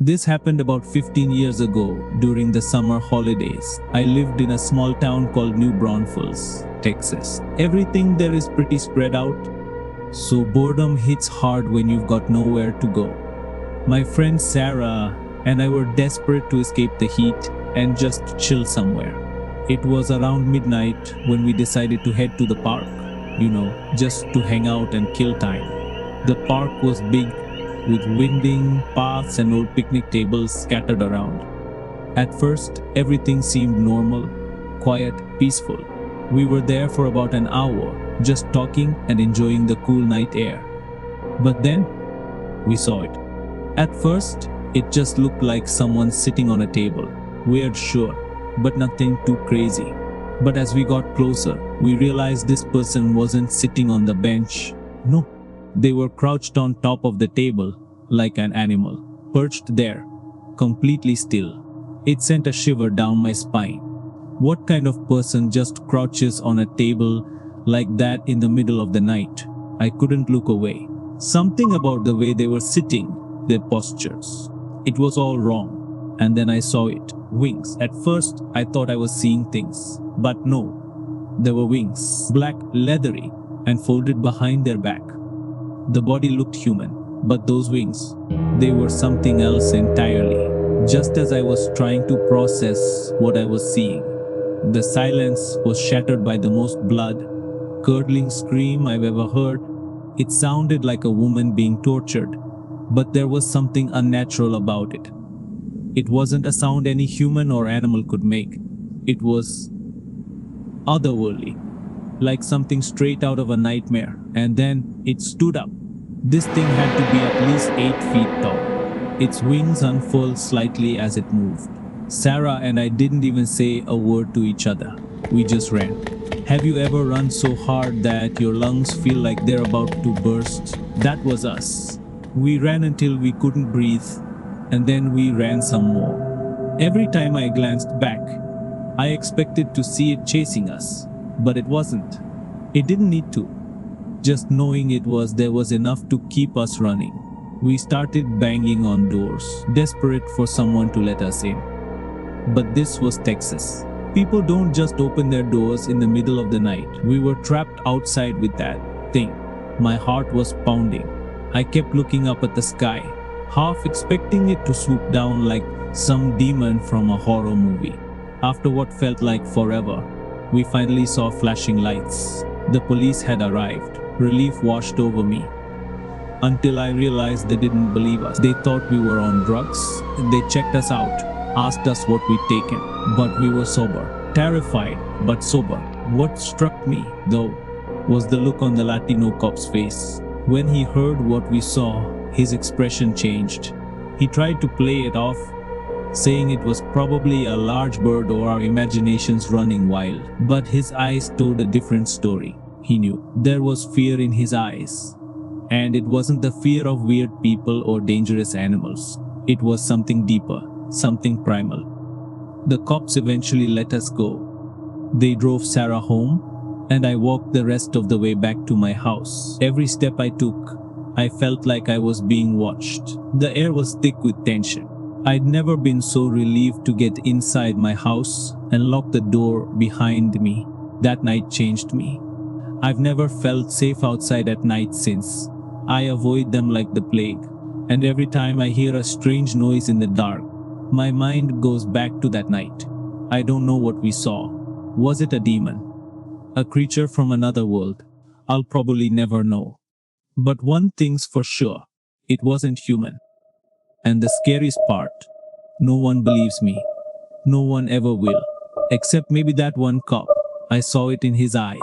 This happened about 15 years ago during the summer holidays. I lived in a small town called New Braunfels, Texas. Everything there is pretty spread out, so boredom hits hard when you've got nowhere to go. My friend Sarah and I were desperate to escape the heat and just chill somewhere. It was around midnight when we decided to head to the park, just to hang out and kill time. The park was big, with winding paths and old picnic tables scattered around. At first, everything seemed normal, quiet, peaceful. We were there for about an hour, just talking and enjoying the cool night air. But then, we saw it. At first, it just looked like someone sitting on a table. Weird, sure, but nothing too crazy. But as we got closer, we realized this person wasn't sitting on the bench. No. They were crouched on top of the table, like an animal, perched there, completely still. It sent a shiver down my spine. What kind of person just crouches on a table like that in the middle of the night? I couldn't look away. Something about the way they were sitting, their postures. It was all wrong. And then I saw it. Wings. At first, I thought I was seeing things. But no. There were wings. Black, leathery, and folded behind their back. The body looked human, but those wings, they were something else entirely. Just as I was trying to process what I was seeing, the silence was shattered by the most blood-curdling scream I've ever heard. It sounded like a woman being tortured, but there was something unnatural about it. It wasn't a sound any human or animal could make. It was otherworldly, like something straight out of a nightmare. And then it stood up. This thing had to be at least 8 feet tall. Its wings unfurled slightly as it moved. Sarah and I didn't even say a word to each other. We just ran. Have you ever run so hard that your lungs feel like they're about to burst? That was us. We ran until we couldn't breathe, and then we ran some more. Every time I glanced back, I expected to see it chasing us. But it wasn't. It didn't need to. Just knowing there was enough to keep us running. We started banging on doors, desperate for someone to let us in. But this was Texas. People don't just open their doors in the middle of the night. We were trapped outside with that thing. My heart was pounding. I kept looking up at the sky, half expecting it to swoop down like some demon from a horror movie. After what felt like forever, we finally saw flashing lights. The police had arrived. Relief washed over me. Until I realized they didn't believe us. They thought we were on drugs. They checked us out, asked us what we'd taken. But we were sober. Terrified, but sober. What struck me, though, was the look on the Latino cop's face. When he heard what we saw, his expression changed. He tried to play it off, saying it was probably a large bird or our imaginations running wild. But his eyes told a different story. He knew. There was fear in his eyes. And it wasn't the fear of weird people or dangerous animals. It was something deeper, something primal. The cops eventually let us go. They drove Sarah home, and I walked the rest of the way back to my house. Every step I took, I felt like I was being watched. The air was thick with tension. I'd never been so relieved to get inside my house and lock the door behind me. That night changed me. I've never felt safe outside at night since. I avoid them like the plague. And every time I hear a strange noise in the dark, my mind goes back to that night. I don't know what we saw. Was it a demon? A creature from another world? I'll probably never know. But one thing's for sure. It wasn't human. And the scariest part, no one believes me. No one ever will. Except maybe that one cop. I saw it in his eyes.